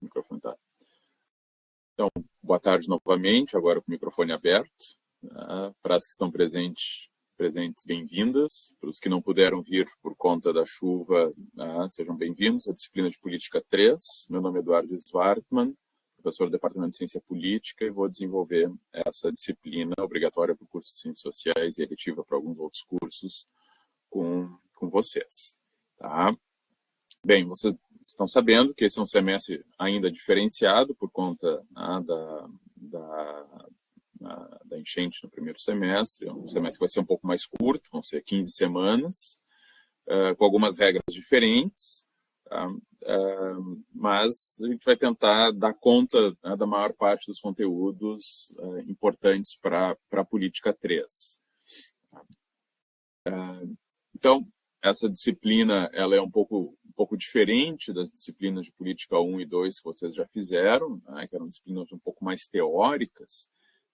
O microfone tá. Então, boa tarde novamente, agora com o microfone aberto. Para as que estão presentes, bem-vindas. Para os que não puderam vir por conta da chuva, sejam bem-vindos à disciplina de Política 3. Meu nome é Eduardo Svartman, professor do Departamento de Ciência Política, e vou desenvolver essa disciplina obrigatória para o curso de Ciências Sociais e eletiva para alguns outros cursos com vocês. Tá? Bem, vocês estão sabendo que esse é um semestre ainda diferenciado por conta da enchente no primeiro semestre. É um semestre que vai ser um pouco mais curto, vão ser 15 semanas, com algumas regras diferentes, tá? Mas a gente vai tentar dar conta da maior parte dos conteúdos importantes para a Política 3. Então, essa disciplina ela é um pouco diferente das disciplinas de Política 1 e 2 que vocês já fizeram, né, que eram disciplinas um pouco mais teóricas.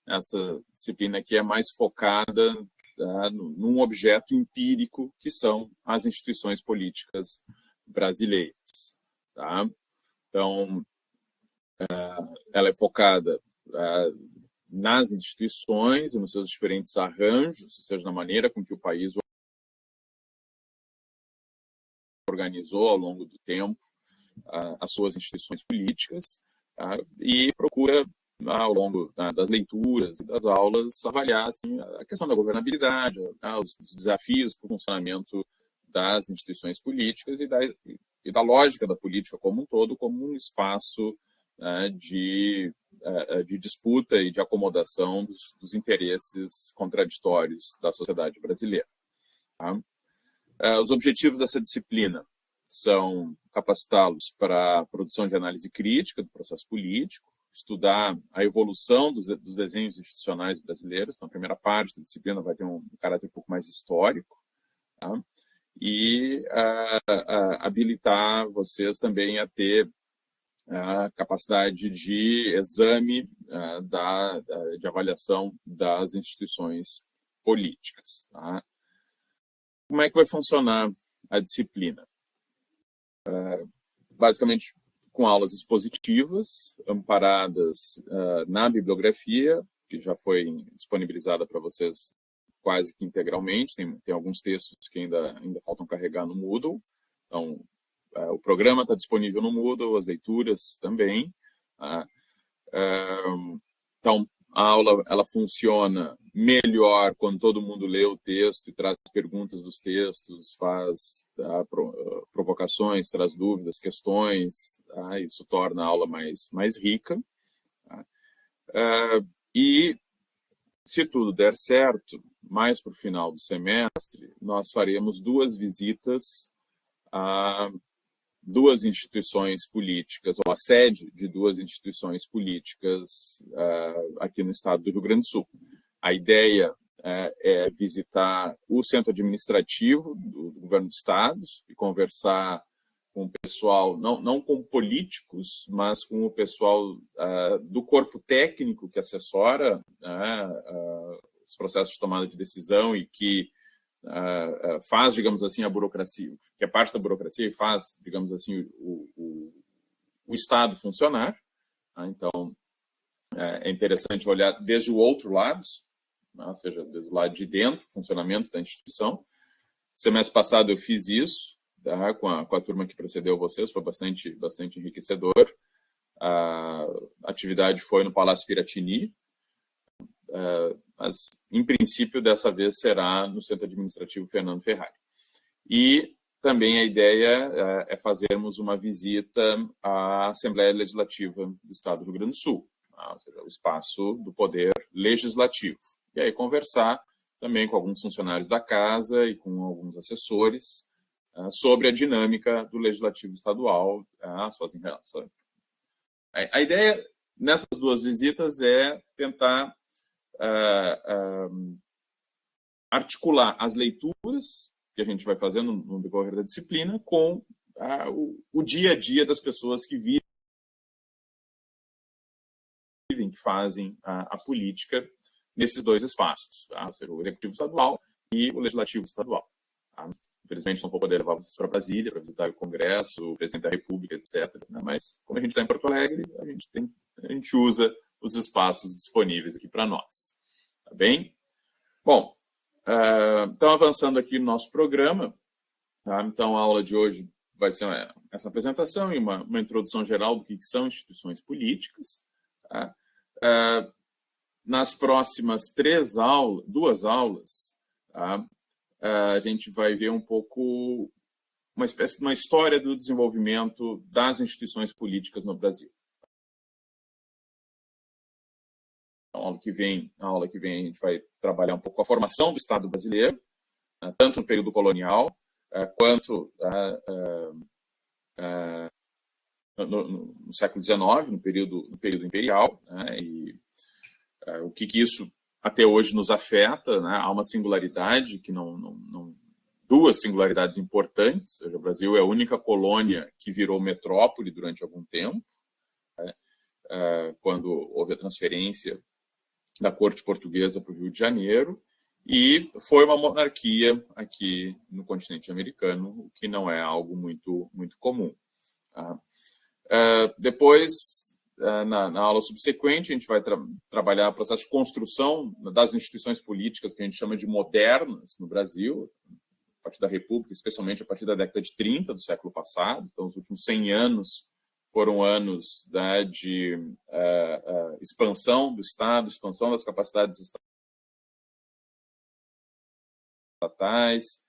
Essa disciplina aqui é mais focada num objeto empírico, que são as instituições políticas brasileiras. Tá? Então, ela é focada nas instituições e nos seus diferentes arranjos, ou seja, na maneira com que o país organizou ao longo do tempo as suas instituições políticas, e procura, ao longo das leituras e das aulas, avaliar assim, a questão da governabilidade, os desafios para o funcionamento das instituições políticas e da lógica da política como um todo, como um espaço de disputa e de acomodação dos interesses contraditórios da sociedade brasileira. Tá? Os objetivos dessa disciplina são capacitá-los para a produção de análise crítica do processo político, estudar a evolução dos desenhos institucionais brasileiros. Então, a primeira parte da disciplina vai ter um caráter um pouco mais histórico, tá? E habilitar vocês também a ter a capacidade de exame, de avaliação das instituições políticas. Tá? Como é que vai funcionar a disciplina? Basicamente, com aulas expositivas, amparadas na bibliografia, que já foi disponibilizada para vocês quase que integralmente. Tem alguns textos que ainda faltam carregar no Moodle. Então, o programa está disponível no Moodle, as leituras também. Então, a aula ela funciona melhor quando todo mundo lê o texto e traz perguntas dos textos, faz provocações, traz dúvidas, questões. Isso torna a aula mais rica. E, se tudo der certo, mais para o final do semestre, nós faremos 2 visitas a 2 instituições políticas, ou a sede de 2 instituições políticas aqui no estado do Rio Grande do Sul. A ideia é visitar o centro administrativo do governo do estado e conversar com o pessoal, não com políticos, mas com o pessoal do corpo técnico que assessora os processos de tomada de decisão e que faz, digamos assim, a burocracia, que é parte da burocracia e faz, digamos assim, o Estado funcionar. Então, é interessante olhar desde o outro lado, ou seja, desde o lado de dentro, funcionamento da instituição. Semestre passado eu fiz isso, com a turma que precedeu vocês, foi bastante enriquecedor. A atividade foi no Palácio Piratini, mas, em princípio, dessa vez será no Centro Administrativo Fernando Ferrari. E também a ideia é fazermos uma visita à Assembleia Legislativa do Estado do Rio Grande do Sul, ou seja, o espaço do Poder Legislativo. E aí conversar também com alguns funcionários da Casa e com alguns assessores sobre a dinâmica do Legislativo Estadual. A ideia nessas 2 visitas é tentar articular as leituras que a gente vai fazendo no decorrer da disciplina com o dia a dia das pessoas que vivem, que fazem a política nesses 2 espaços, tá? Ou seja, o Executivo Estadual e o Legislativo Estadual. Tá? Infelizmente, não vou poder levar vocês para Brasília para visitar o Congresso, o presidente da República, etc. Mas, como a gente está em Porto Alegre, a gente usa os espaços disponíveis aqui para nós. Tá bem? Bom, então, avançando aqui no nosso programa, tá? Então, a aula de hoje vai ser essa apresentação e uma introdução geral do que são instituições políticas. Tá? Nas próximas duas aulas, tá? A gente vai ver um pouco uma espécie de uma história do desenvolvimento das instituições políticas no Brasil. Então, a aula que vem a gente vai trabalhar um pouco a formação do Estado brasileiro, tanto no período colonial, quanto no século XIX, no período imperial, né, e o que isso até hoje nos afeta, né? Há uma singularidade que duas singularidades importantes. Ou seja, o Brasil é a única colônia que virou metrópole durante algum tempo, né, quando houve a transferência da corte portuguesa para o Rio de Janeiro, e foi uma monarquia aqui no continente americano, o que não é algo muito comum. Tá? Depois, na aula subsequente, a gente vai trabalhar o processo de construção das instituições políticas que a gente chama de modernas no Brasil, a partir da República, especialmente a partir da década de 30 do século passado. Então, os últimos 100 anos foram anos, né, de expansão do Estado, expansão das capacidades estatais,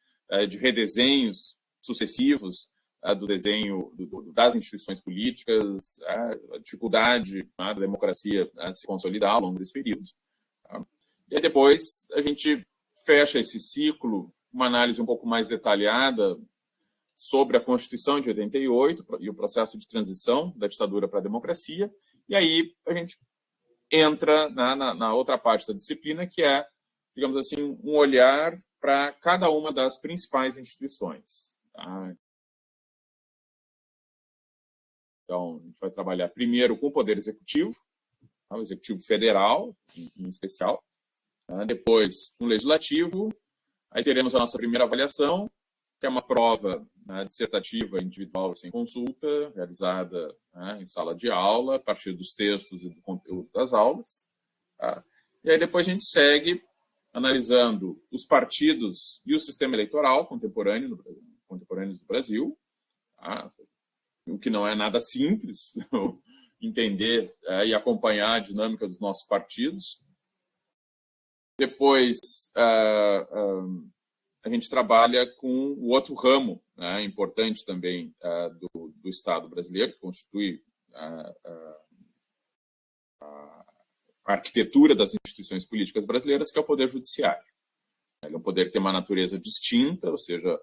de redesenhos sucessivos do desenho das instituições políticas, a dificuldade da democracia se consolidar ao longo desse período. E aí depois a gente fecha esse ciclo, uma análise um pouco mais detalhada sobre a Constituição de 88 e o processo de transição da ditadura para a democracia, e aí a gente entra na outra parte da disciplina, que é, digamos assim, um olhar para cada uma das principais instituições. Tá? Então, a gente vai trabalhar primeiro com o Poder Executivo, tá? O Executivo Federal, em especial, tá? Depois com o Legislativo, aí teremos a nossa primeira avaliação, que é uma prova, né, dissertativa individual sem consulta, realizada, né, em sala de aula, a partir dos textos e do conteúdo das aulas. Tá? E aí depois a gente segue analisando os partidos e o sistema eleitoral contemporâneos do Brasil, tá? O que não é nada simples, entender e acompanhar a dinâmica dos nossos partidos. Depois, a gente trabalha com o outro ramo, né, importante também do Estado brasileiro, que constitui a arquitetura das instituições políticas brasileiras, que é o Poder Judiciário. Ele é um poder que tem uma natureza distinta, ou seja,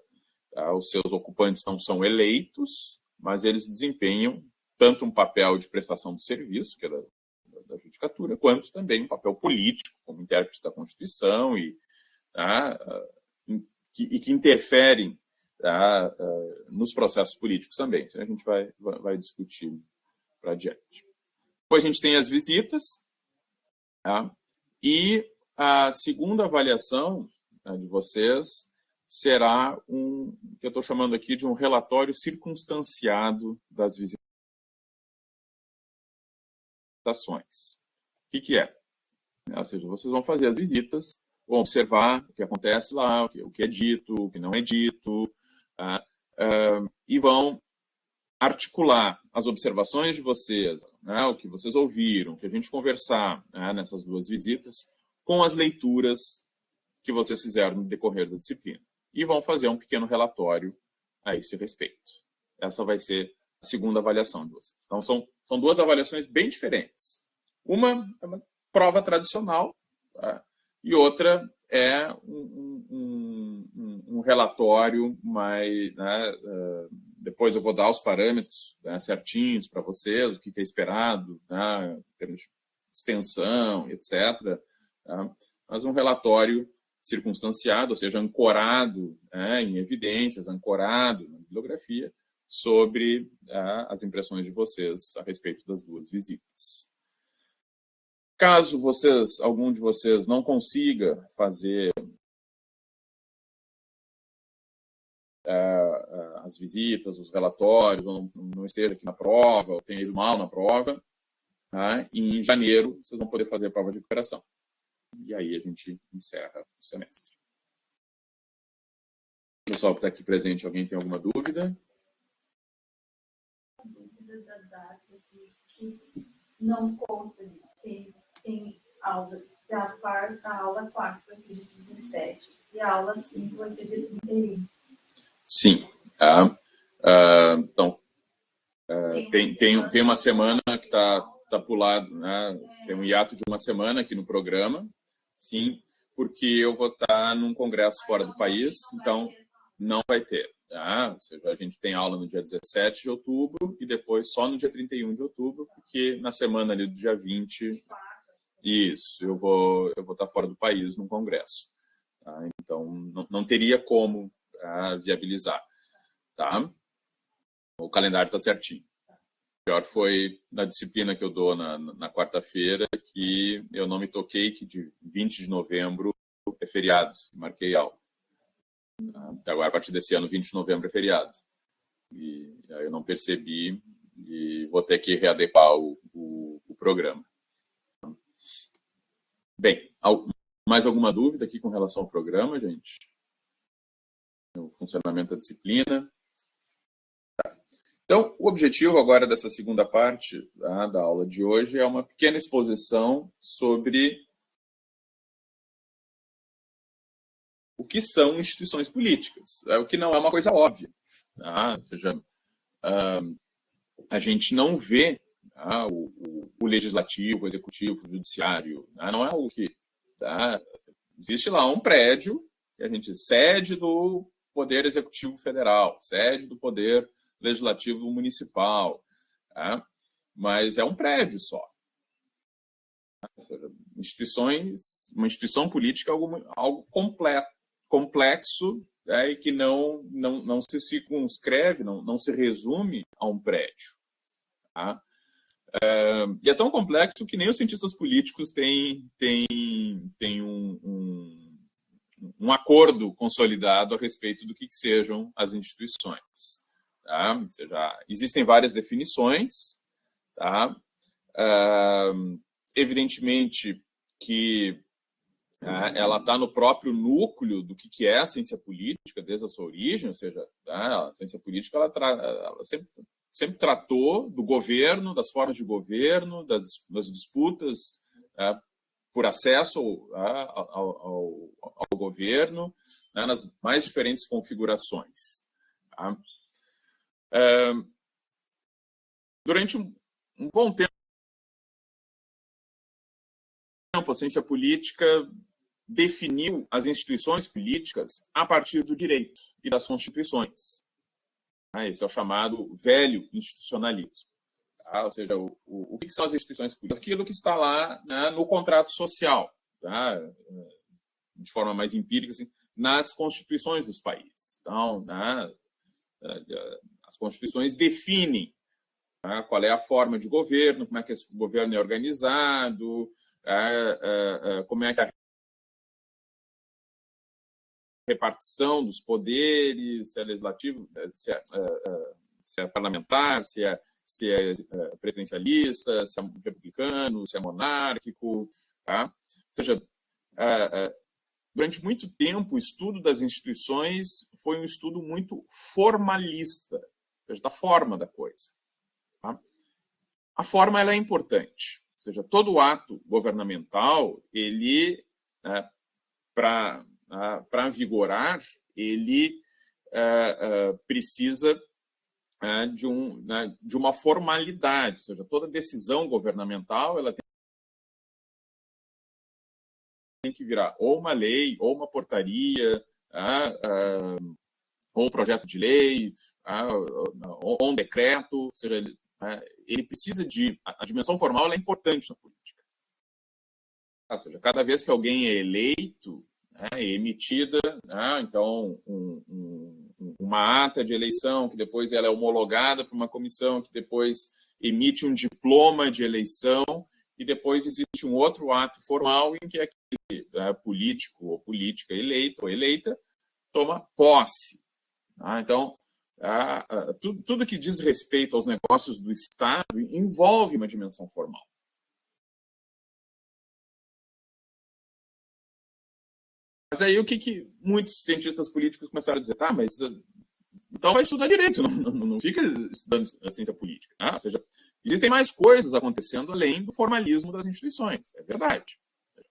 os seus ocupantes não são eleitos, mas eles desempenham tanto um papel de prestação de serviço, que é da judicatura, quanto também um papel político, como intérprete da Constituição, e que interferem, tá, nos processos políticos também. A gente vai discutir para adiante. Depois a gente tem as visitas, tá? E a segunda avaliação, né, de vocês será que eu estou chamando aqui de um relatório circunstanciado das visitações. O que é? Ou seja, vocês vão fazer as visitas, vão observar o que acontece lá, o que é dito, o que não é dito, tá? E vão articular as observações de vocês, né, o que vocês ouviram, o que a gente conversar, né, nessas duas visitas, com as leituras que vocês fizeram no decorrer da disciplina. E vão fazer um pequeno relatório a esse respeito. Essa vai ser a segunda avaliação de vocês. Então, são duas avaliações bem diferentes. Uma é uma prova tradicional, tá? E outra é um relatório mais, né, depois eu vou dar os parâmetros, né, certinhos para vocês, o que é esperado, né, em termos de extensão, etc. Tá? Mas um relatório circunstanciado, ou seja, ancorado, né, em evidências, ancorado na bibliografia, sobre as impressões de vocês a respeito das duas visitas. Caso algum de vocês não consiga fazer as visitas, os relatórios, ou não esteja aqui na prova, ou tenha ido mal na prova, tá? E em janeiro vocês vão poder fazer a prova de recuperação. E aí a gente encerra o semestre. Pessoal que está aqui presente, alguém tem alguma dúvida? A dúvida da data que não consta, tem aula a aula 4 vai ser dia 17 e a aula 5 vai ser dia 31. Sim. Então, tem uma semana que está pulado, né? Tem um hiato de uma semana aqui no programa, sim, porque eu vou estar num congresso fora do país, então não vai ter. Tá? Ou seja, a gente tem aula no dia 17 de outubro e depois só no dia 31 de outubro, porque na semana ali do dia 20, isso, eu vou estar fora do país num congresso. Tá? Então, não teria como viabilizar. Tá? O calendário está certinho. O pior foi na disciplina que eu dou na quarta-feira, que eu não me toquei que de 20 de novembro é feriado, marquei aula. Agora, a partir desse ano, 20 de novembro é feriado. E aí eu não percebi e vou ter que readequar o programa. Bem, mais alguma dúvida aqui com relação ao programa, gente? O funcionamento da disciplina? Então, o objetivo agora dessa segunda parte da aula de hoje é uma pequena exposição sobre o que são instituições políticas, o que não é uma coisa óbvia. Tá? Ou seja, a gente não vê o legislativo, o executivo, o judiciário, não é o que... Tá? Existe lá um prédio que a gente cede do Poder Executivo Federal, cede do Poder Legislativo Municipal, tá? Mas é um prédio só. Uma instituição política é algo complexo, né, e que não se circunscreve, não se resume a um prédio. Tá? E é tão complexo que nem os cientistas políticos têm um acordo consolidado a respeito do que sejam as instituições. Tá? Ou seja, existem várias definições. Tá? Evidentemente que ela está no próprio núcleo do que é a ciência política desde a sua origem, ou seja, a ciência política ela sempre tratou do governo, das formas de governo, das disputas por acesso ao governo, nas mais diferentes configurações. Tá? Durante um bom tempo, a ciência política definiu as instituições políticas a partir do direito e das constituições. Esse é o chamado velho institucionalismo. Tá? Ou seja, o que são as instituições políticas? Aquilo que está lá, né, no contrato social, tá? De forma mais empírica, assim, nas constituições dos países. Então, né, as constituições definem, tá, qual é a forma de governo, como é que esse governo é organizado, como é que a repartição dos poderes, se é legislativo, se é parlamentar, se é presidencialista, se é republicano, se é monárquico. Tá? Ou seja, durante muito tempo, o estudo das instituições foi um estudo muito formalista, ou seja, da forma da coisa. Tá? A forma ela é importante. Ou seja, todo ato governamental, ele, para vigorar, ele precisa de uma formalidade, ou seja, toda decisão governamental ela tem que virar ou uma lei, ou uma portaria, ou um projeto de lei, ou um decreto, ou seja, ele precisa de... A dimensão formal ela é importante na política. Ou seja, cada vez que alguém é eleito, é emitida, então, uma ata de eleição, que depois ela é homologada por uma comissão, que depois emite um diploma de eleição, e depois existe um outro ato formal em que aquele político ou política eleito ou eleita toma posse. Então, tudo que diz respeito aos negócios do Estado envolve uma dimensão formal. Mas aí o que muitos cientistas políticos começaram a dizer? Tá, mas então vai estudar direito, não fica estudando a ciência política. Ou seja, existem mais coisas acontecendo além do formalismo das instituições, é verdade.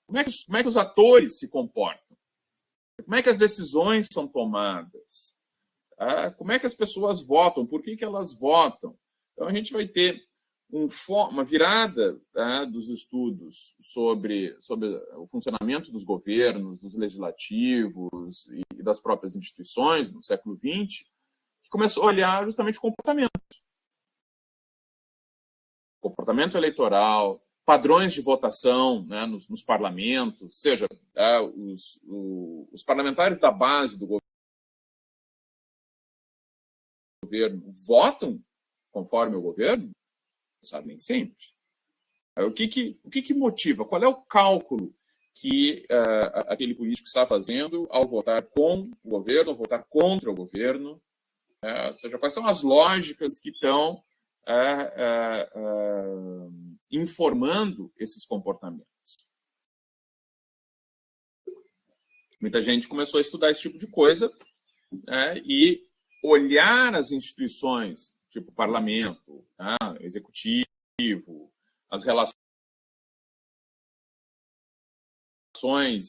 Como é que os atores se comportam? Como é que as decisões são tomadas? Como é que as pessoas votam? Por que elas votam? Então, a gente vai ter uma virada dos estudos sobre o funcionamento dos governos, dos legislativos e das próprias instituições no século XX, que começou a olhar justamente o comportamento eleitoral, padrões de votação, né, nos parlamentos, seja, os parlamentares da base do governo votam conforme o governo? Sabe, nem sempre. O que motiva? Qual é o cálculo que aquele político está fazendo ao votar com o governo, ao votar contra o governo? Ou seja, quais são as lógicas que estão informando esses comportamentos? Muita gente começou a estudar esse tipo de coisa e olhar as instituições, tipo parlamento, executivo, as relações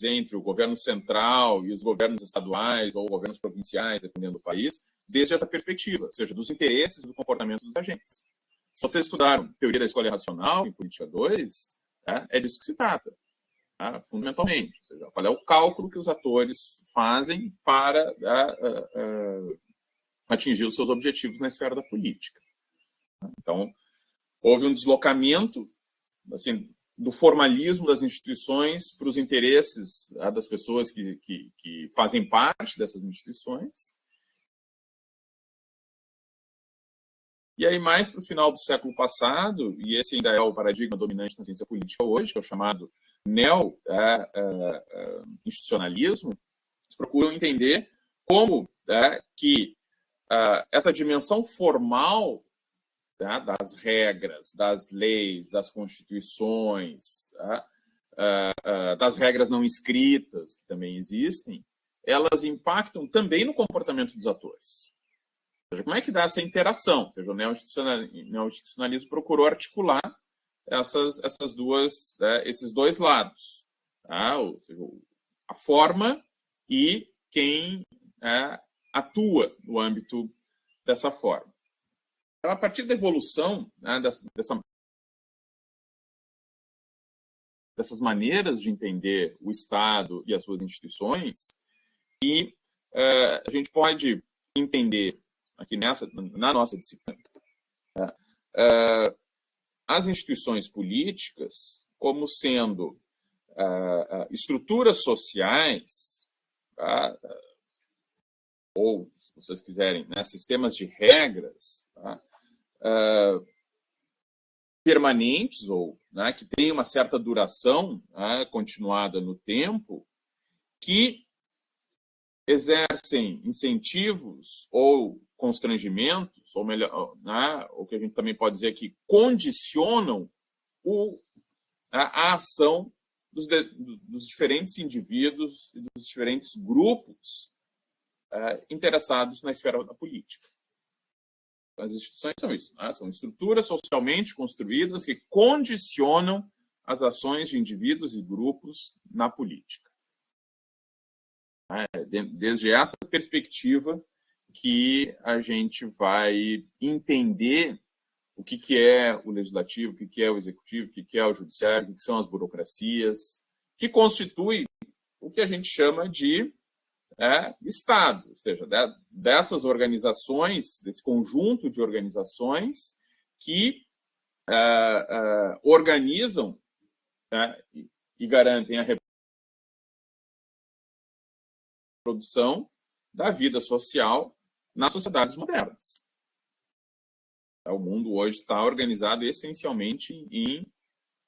entre o governo central e os governos estaduais ou governos provinciais, dependendo do país, desde essa perspectiva, ou seja, dos interesses e do comportamento dos agentes. Se vocês estudaram teoria da escolha racional em Política 2, é disso que se trata, fundamentalmente. Ou seja, qual é o cálculo que os atores fazem para atingir os seus objetivos na esfera da política. Então, houve um deslocamento assim, do formalismo das instituições para os interesses das pessoas que fazem parte dessas instituições. E aí, mais para o final do século passado, e esse ainda é o paradigma dominante na ciência política hoje, que é o chamado neo-institucionalismo, eles procuram entender como que essa dimensão formal das regras, das leis, das constituições, das regras não escritas, que também existem, elas impactam também no comportamento dos atores. Ou seja, como é que dá essa interação? Ou seja, o neo-institucionalismo procurou articular esses dois lados. Ou seja, a forma e quem atua no âmbito dessa forma. A partir da evolução dessas maneiras de entender o Estado e as suas instituições, e a gente pode entender aqui na nossa disciplina as instituições políticas como sendo estruturas sociais, ou, se vocês quiserem, sistemas de regras, permanentes, ou que têm uma certa duração continuada no tempo, que exercem incentivos ou constrangimentos, ou melhor, o que a gente também pode dizer que condicionam a ação dos diferentes indivíduos e dos diferentes grupos interessados na esfera da política. As instituições são isso, são estruturas socialmente construídas que condicionam as ações de indivíduos e grupos na política. Desde essa perspectiva que a gente vai entender o que é o legislativo, o que é o executivo, o que é o judiciário, o que são as burocracias, que constitui o que a gente chama de Estado, ou seja, dessas organizações, desse conjunto de organizações que organizam e garantem a reprodução da vida social nas sociedades modernas. O mundo hoje está organizado essencialmente em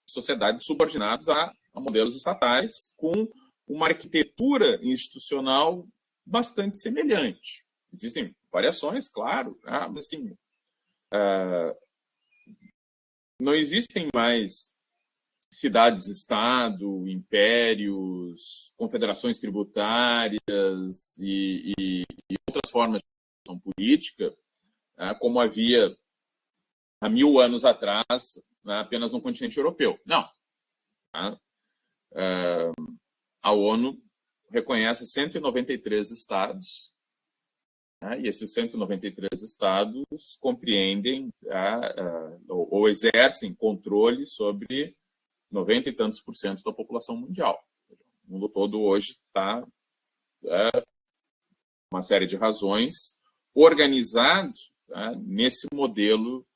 sociedades subordinadas a modelos estatais, com uma arquitetura institucional bastante semelhante. Existem variações, claro, mas assim, não existem mais cidades-estado, impérios, confederações tributárias e outras formas de ação política, como havia há 1000 anos atrás, apenas no continente europeu. Não. A ONU reconhece 193 estados, e esses 193 estados compreendem ou exercem controle sobre 90 e tantos % da população mundial. O mundo todo hoje está, uma série de razões, organizado nesse modelo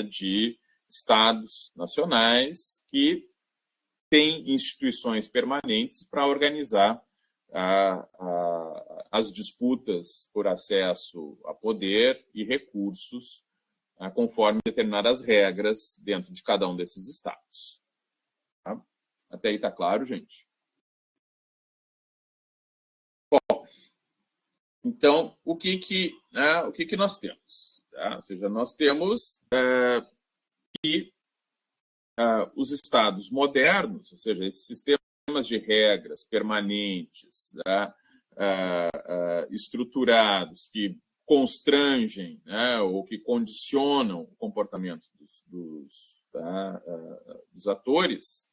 de estados nacionais que tem instituições permanentes para organizar as disputas por acesso a poder e recursos conforme determinadas regras dentro de cada um desses estados. Tá? Até aí está claro, gente? Bom, então, o que nós temos? Tá? Ou seja, nós temos que os estados modernos, ou seja, esses sistemas de regras permanentes, estruturados, que constrangem ou que condicionam o comportamento dos atores,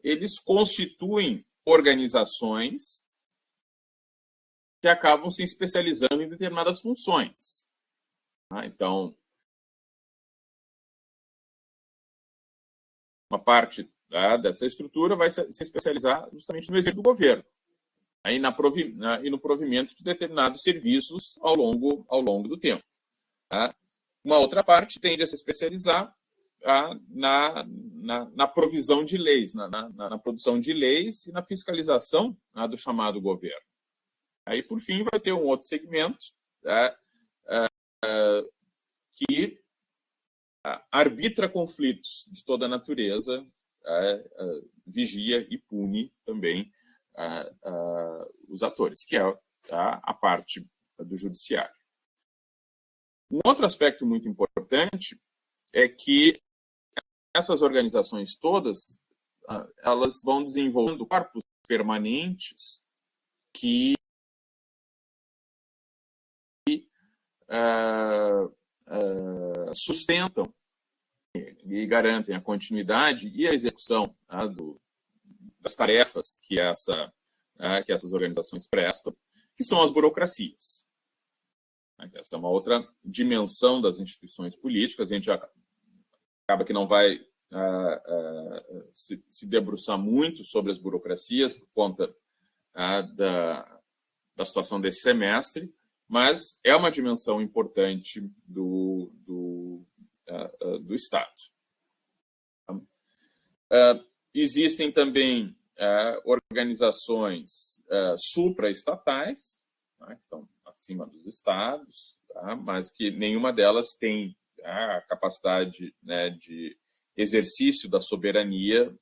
eles constituem organizações que acabam se especializando em determinadas funções. Então, uma parte dessa estrutura vai se especializar justamente no exercício do governo e no provimento de determinados serviços ao longo do tempo. Uma outra parte tende a se especializar na provisão de leis, na produção de leis e na fiscalização do chamado governo. Aí, por fim, vai ter um outro segmento que arbitra conflitos de toda a natureza, vigia e pune também os atores, que é a parte do judiciário. Um outro aspecto muito importante é que essas organizações todas elas vão desenvolvendo corpos permanentes que sustentam e garantem a continuidade e a execução das tarefas que essas organizações prestam, que são as burocracias. Essa é uma outra dimensão das instituições políticas. A gente acaba que não vai se debruçar muito sobre as burocracias por conta da situação desse semestre, mas é uma dimensão importante do Estado. Existem também organizações supraestatais, que estão acima dos estados, mas que nenhuma delas tem a capacidade de exercício da soberania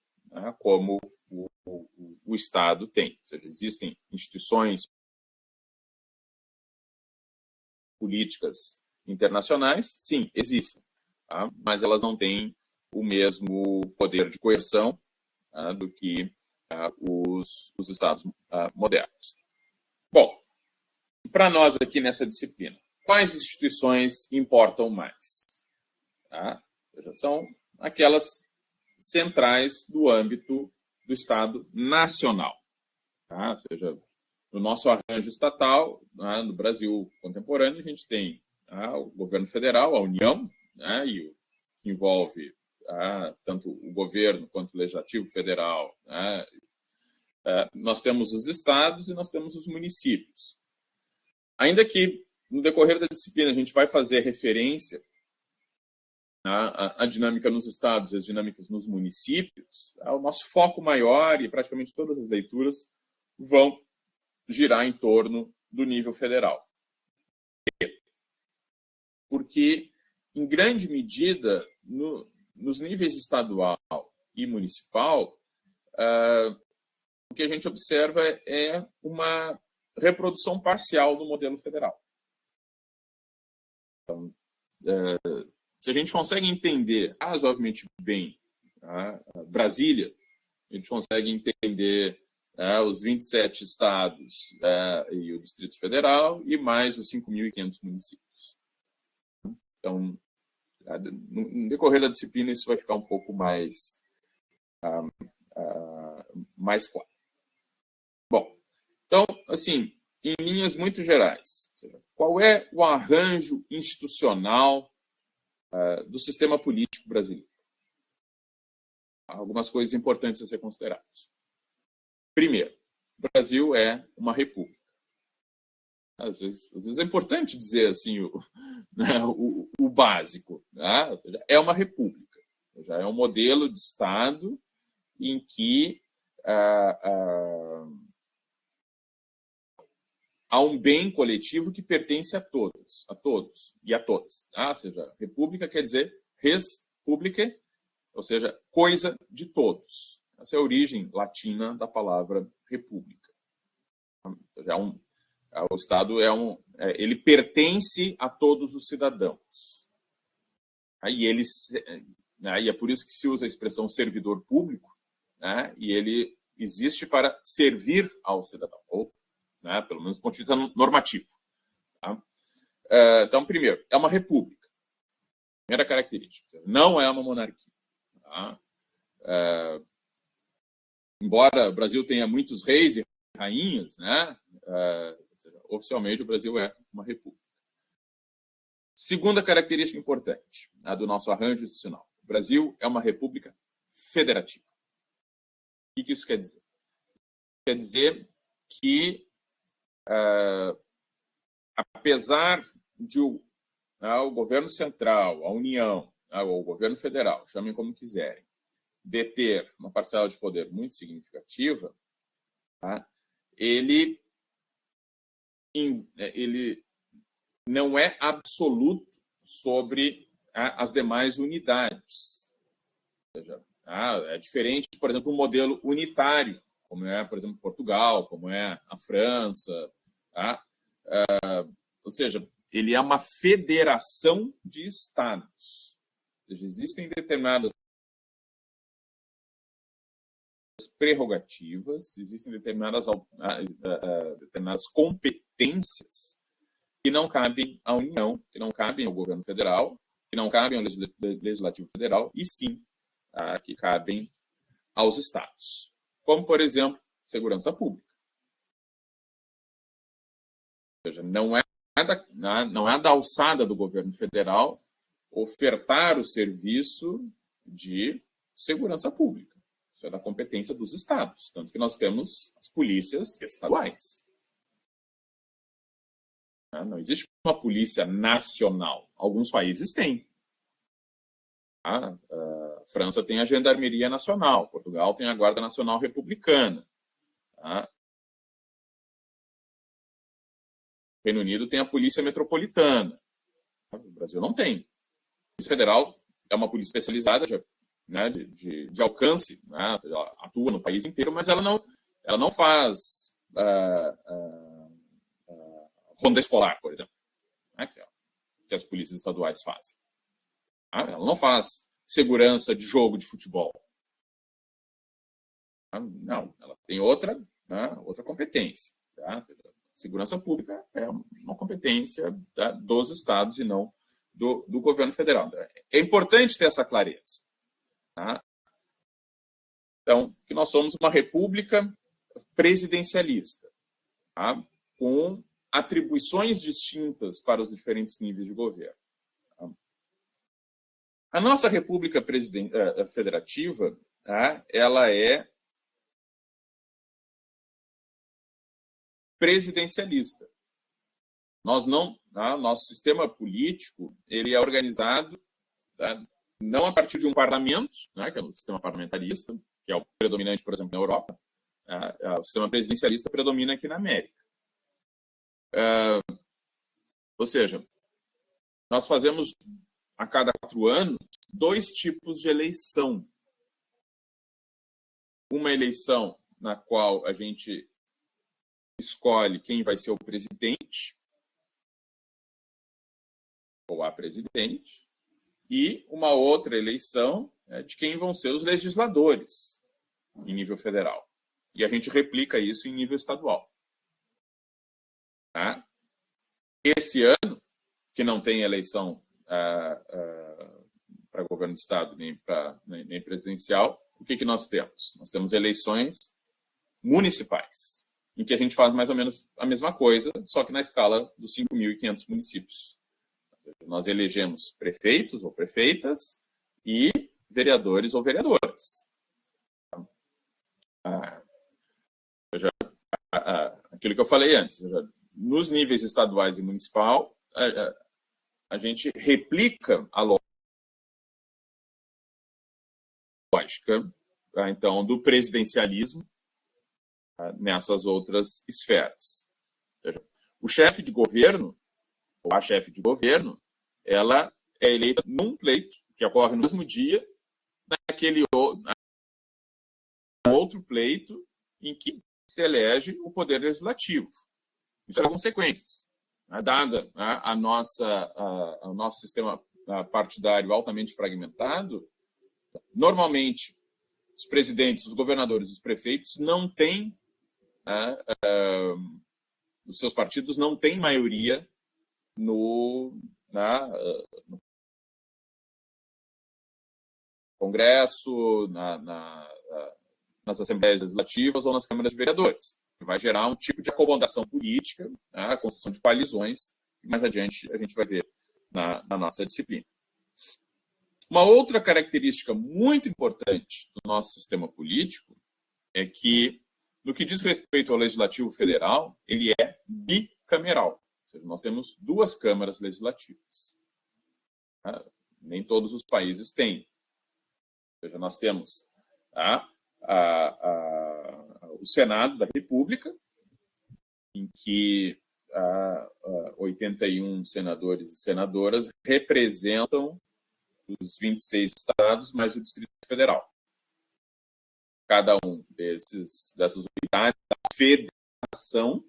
como o Estado tem. Ou seja, existem instituições políticas internacionais, sim, existem, mas elas não têm o mesmo poder de coerção do que os Estados modernos. Bom, para nós aqui nessa disciplina, quais instituições importam mais? São aquelas centrais do âmbito do Estado nacional. Ou seja, no nosso arranjo estatal, no Brasil contemporâneo, a gente tem o governo federal, a União, e que envolve tanto o governo quanto o legislativo federal. Nós temos os estados e nós temos os municípios. Ainda que, no decorrer da disciplina, a gente vai fazer referência à dinâmica nos estados e as dinâmicas nos municípios, o nosso foco maior e praticamente todas as leituras vão girar em torno do nível federal. Porque, em grande medida, nos níveis estadual e municipal, o que a gente observa é uma reprodução parcial do modelo federal. Se a gente consegue entender razoavelmente bem Brasília, a gente consegue entender os 27 estados e o Distrito Federal e mais os 5.500 municípios. Então, no decorrer da disciplina, isso vai ficar um pouco mais claro. Bom, então, assim, em linhas muito gerais, qual é o arranjo institucional do sistema político brasileiro? Algumas coisas importantes a ser consideradas. Primeiro, o Brasil é uma república. Às vezes é importante dizer assim o básico. Né? Ou seja, é uma república. Já é um modelo de Estado em que há um bem coletivo que pertence a todos e a todas. Tá? Ou seja, república quer dizer res publicae, ou seja, coisa de todos. Essa é a origem latina da palavra república. O Estado ele pertence a todos os cidadãos. E é por isso que se usa a expressão servidor público, né? E ele existe para servir ao cidadão, ou, né, pelo menos do ponto de vista normativo. Tá? Então, primeiro, é uma república. Primeira característica. Não é uma monarquia. Tá? Embora o Brasil tenha muitos reis e rainhas, né? Oficialmente o Brasil é uma república. Segunda característica importante, a do nosso arranjo institucional. O Brasil é uma república federativa. O que isso quer dizer? Quer dizer que, apesar de o governo central, a União, ou o governo federal, chamem como quiserem, deter uma parcela de poder muito significativa, tá? Ele não é absoluto sobre as demais unidades. Ou seja, é diferente, por exemplo, um modelo unitário, como é, por exemplo, Portugal, como é a França. Tá? Ou seja, ele é uma federação de estados. Ou seja, existem determinadas prerrogativas, existem determinadas competências que não cabem à União, que não cabem ao governo federal, que não cabem ao Legislativo Federal, e sim que cabem aos estados. Como, por exemplo, segurança pública. Ou seja, não é da alçada do governo federal ofertar o serviço de segurança pública. Isso é da competência dos estados, tanto que nós temos as polícias estaduais. Não existe uma polícia nacional. Alguns países têm. A França tem a Gendarmeria Nacional, Portugal tem a Guarda Nacional Republicana. O Reino Unido tem a Polícia Metropolitana. O Brasil não tem. A Polícia Federal é uma polícia especializada de alcance, né? Ou seja, ela atua no país inteiro, mas ela não faz ronda escolar, por exemplo, né? Que as polícias estaduais fazem. Ela não faz segurança de jogo de futebol. Não, ela tem outra competência. Tá? Segurança pública é uma competência dos estados e não do governo federal. É importante ter essa clareza. Tá? Então, que nós somos uma república presidencialista, tá? Com atribuições distintas para os diferentes níveis de governo. Tá? A nossa república federativa, tá? Ela é presidencialista. Nosso sistema político ele é organizado, tá? Não a partir de um parlamento, né, que é o sistema parlamentarista, que é o predominante, por exemplo, na Europa. O sistema presidencialista predomina aqui na América. Ou seja, nós fazemos a cada 4 anos 2 tipos de eleição. Uma eleição na qual a gente escolhe quem vai ser o presidente, ou a presidente, e uma outra eleição de quem vão ser os legisladores em nível federal. E a gente replica isso em nível estadual. Tá? Esse ano, que não tem eleição para governo de estado nem presidencial, o que nós temos? Nós temos eleições municipais, em que a gente faz mais ou menos a mesma coisa, só que na escala dos 5.500 municípios. Nós elegemos prefeitos ou prefeitas e vereadores ou vereadoras. Aquilo que eu falei antes, nos níveis estaduais e municipal, a gente replica a lógica, então, do presidencialismo nessas outras esferas. O chefe de governo, ou a chefe de governo, ela é eleita num pleito que ocorre no mesmo dia, naquele outro pleito em que se elege o poder legislativo. Isso tem consequências. Dada o nosso sistema partidário altamente fragmentado, normalmente os presidentes, os governadores, os prefeitos não têm, os seus partidos não têm maioria no Congresso, nas assembleias legislativas ou nas câmaras de vereadores. Vai gerar um tipo de acomodação política, a construção de coalizões, que mais adiante a gente vai ver na nossa disciplina. Uma outra característica muito importante do nosso sistema político é que, no que diz respeito ao Legislativo Federal, ele é bicameral. Ou seja, nós temos duas câmaras legislativas. Nem todos os países têm. Ou seja, nós temos o Senado da República, em que 81 senadores e senadoras representam os 26 estados, mais o Distrito Federal. Cada um dessas unidades da federação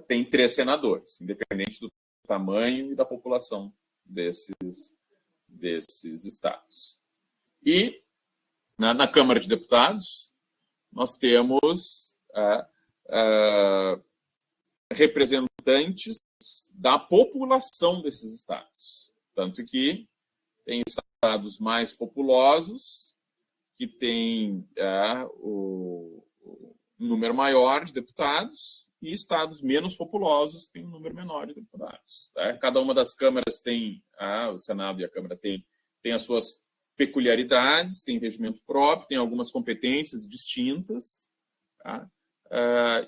tem 3 senadores, independente do tamanho e da população desses estados. E, na Câmara de Deputados, nós temos representantes da população desses estados. Tanto que tem estados mais populosos, que têm um número maior de deputados, e estados menos populosos têm um número menor de deputados. Tá? Cada uma das câmaras tem, o Senado e a Câmara tem as suas peculiaridades, tem regimento próprio, tem algumas competências distintas, tá?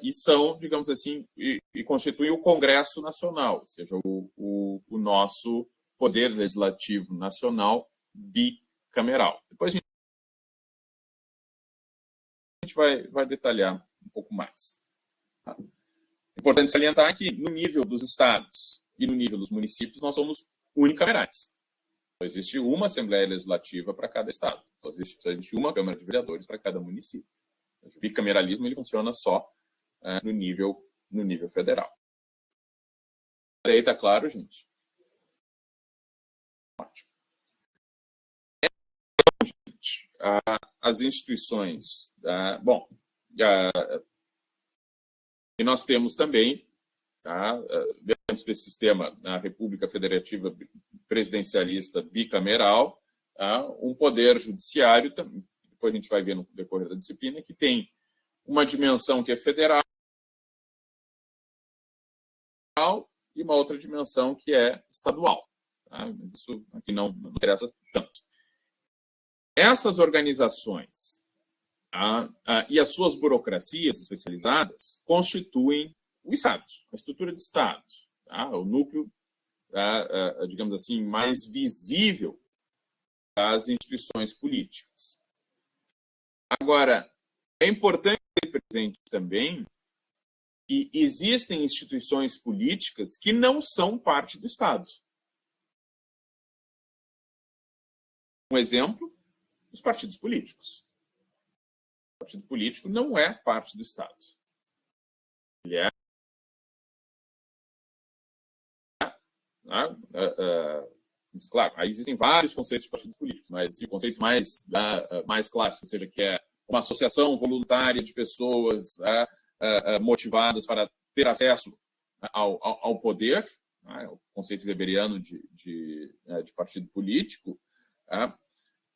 E são, digamos assim, e constituem o Congresso Nacional, ou seja, o nosso poder legislativo nacional bicameral. Depois a gente vai detalhar um pouco mais. Tá? É importante salientar que, no nível dos estados e no nível dos municípios, nós somos unicamerais. Só existe uma Assembleia Legislativa para cada estado. Só existe uma Câmara de Vereadores para cada município. O bicameralismo ele funciona só no nível federal. Aí está claro, gente? Ótimo. Gente, as instituições... bom, e nós temos também, dentro desse sistema, a República Federativa Presidencialista bicameral, um poder judiciário, depois a gente vai ver no decorrer da disciplina, que tem uma dimensão que é federal e uma outra dimensão que é estadual. Tá? Mas isso aqui não interessa tanto. Essas organizações e as suas burocracias especializadas constituem o Estado, a estrutura de Estado, o núcleo, digamos assim, mais visível das instituições políticas. Agora, é importante ter presente também que existem instituições políticas que não são parte do Estado. Um exemplo, os partidos políticos. O partido político não é parte do Estado. Ele é Né? Claro, aí existem vários conceitos de partidos políticos, mas o conceito mais clássico, ou seja, que é uma associação voluntária de pessoas motivadas para ter acesso ao poder, né? O conceito weberiano de partido político.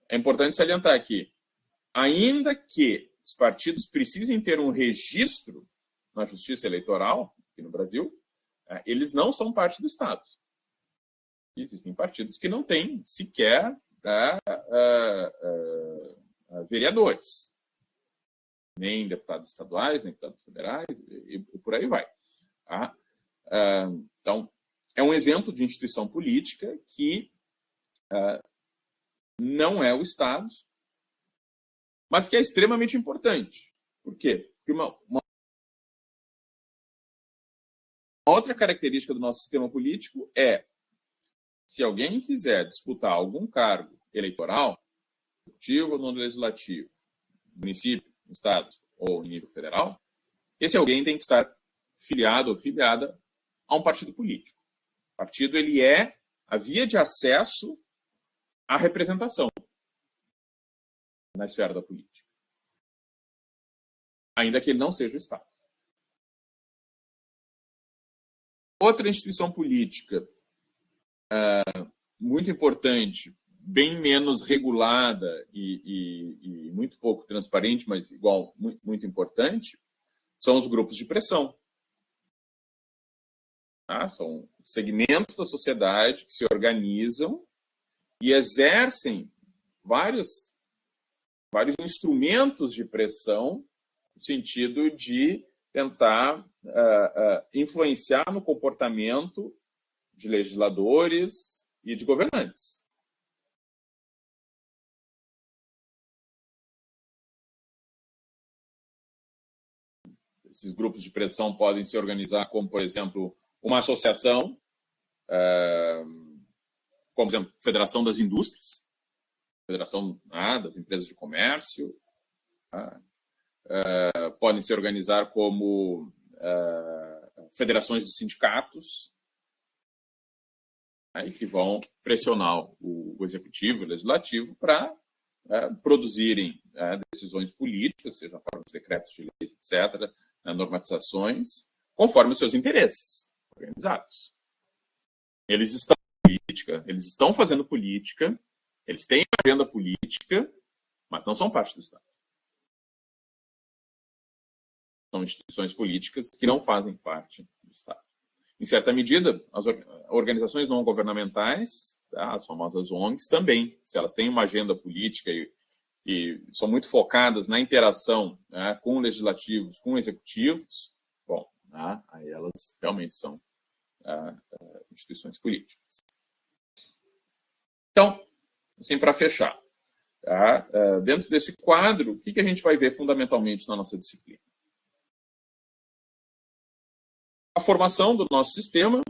É importante salientar que, ainda que os partidos precisem ter um registro na Justiça Eleitoral, aqui no Brasil, eles não são parte do Estado. Existem partidos que não têm sequer vereadores, nem deputados estaduais, nem deputados federais, e por aí vai. Então, é um exemplo de instituição política que não é o Estado, mas que é extremamente importante. Por quê? Porque uma outra característica do nosso sistema político é, se alguém quiser disputar algum cargo eleitoral, executivo ou no legislativo, município, estado ou em nível federal, esse alguém tem que estar filiado ou filiada a um partido político. O partido, ele é a via de acesso à representação na esfera da política, ainda que ele não seja o Estado. Outra instituição política muito importante, bem menos regulada e muito pouco transparente, mas igual muito importante, são os grupos de pressão. São segmentos da sociedade que se organizam e exercem vários instrumentos de pressão no sentido de tentar influenciar no comportamento de legisladores e de governantes. Esses grupos de pressão podem se organizar como, por exemplo, uma associação, como, por exemplo, Federação das Indústrias, Federação das Empresas de Comércio, podem se organizar como federações de sindicatos, que vão pressionar o executivo e o legislativo para produzirem decisões políticas, seja forma de decretos de leis, etc., normatizações, conforme os seus interesses organizados. Eles estão em política, eles estão fazendo política, eles têm uma agenda política, mas não são parte do Estado. São instituições políticas que não fazem parte do Estado. Em certa medida, as organizações não governamentais, as famosas ONGs, também, se elas têm uma agenda política e são muito focadas na interação com legislativos, com executivos, bom, aí elas realmente são instituições políticas. Então, assim, para fechar, dentro desse quadro, o que a gente vai ver fundamentalmente na nossa disciplina? A formação do nosso sistema,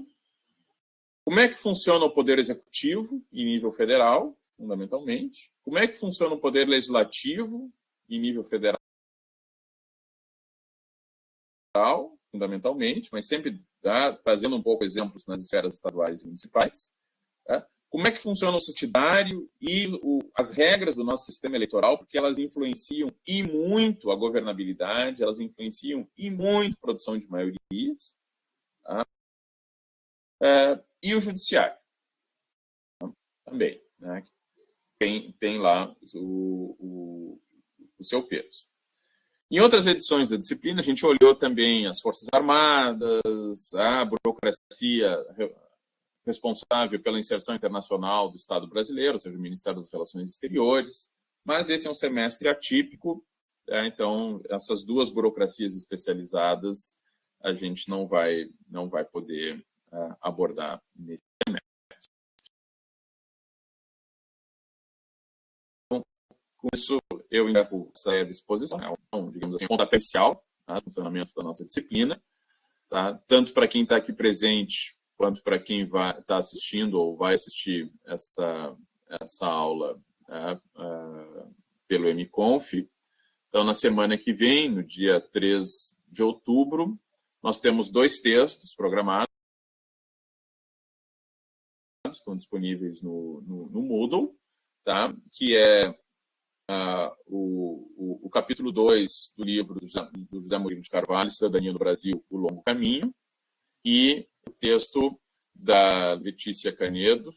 como é que funciona o poder executivo em nível federal, fundamentalmente, como é que funciona o poder legislativo em nível federal, fundamentalmente, mas sempre trazendo um pouco exemplos nas esferas estaduais e municipais. Como é que funciona o societário e as regras do nosso sistema eleitoral, porque elas influenciam e muito a governabilidade, elas influenciam e muito a produção de maiorias. E o judiciário também, tem lá o seu peso. Em outras edições da disciplina, a gente olhou também as Forças Armadas, a burocracia responsável pela inserção internacional do Estado brasileiro, ou seja, o Ministério das Relações Exteriores, mas esse é um semestre atípico, então essas duas burocracias especializadas a gente não vai poder abordar nesse semestre. Então, com isso, eu encerro essa disposição, digamos assim, pontapé inicial, do funcionamento da nossa disciplina, tanto para quem está aqui presente, quanto para quem está assistindo ou vai assistir essa aula pelo MConf. Então, na semana que vem, no dia 3 de outubro, nós temos 2 textos programados. estão disponíveis no Moodle, tá? Que é o capítulo 2 do livro do José Murilo de Carvalho, Cidadania no Brasil, O Longo Caminho, e o texto da Letícia Canedo,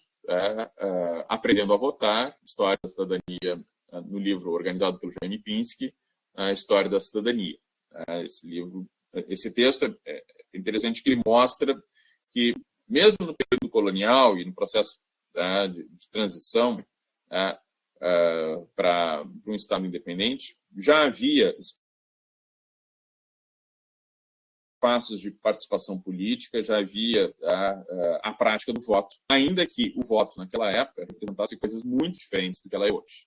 Aprendendo a Votar, História da Cidadania, no livro organizado pelo Jaime Pinsky, a História da Cidadania. Esse texto é interessante que ele mostra que, mesmo no período colonial e no processo de transição para um Estado independente, já havia espaços de participação política, já havia a prática do voto, ainda que o voto naquela época representasse coisas muito diferentes do que ela é hoje.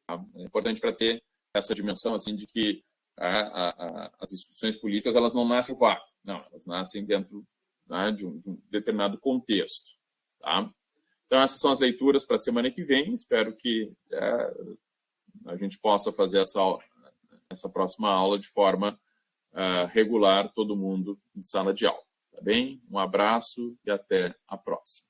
É importante para ter essa dimensão assim de que as instituições políticas elas não nascem vácuo, não, elas nascem dentro de um determinado contexto. Tá? Então, essas são as leituras para a semana que vem. Espero que a gente possa fazer essa próxima aula de forma regular, todo mundo em sala de aula. Tá bem? Um abraço e até a próxima.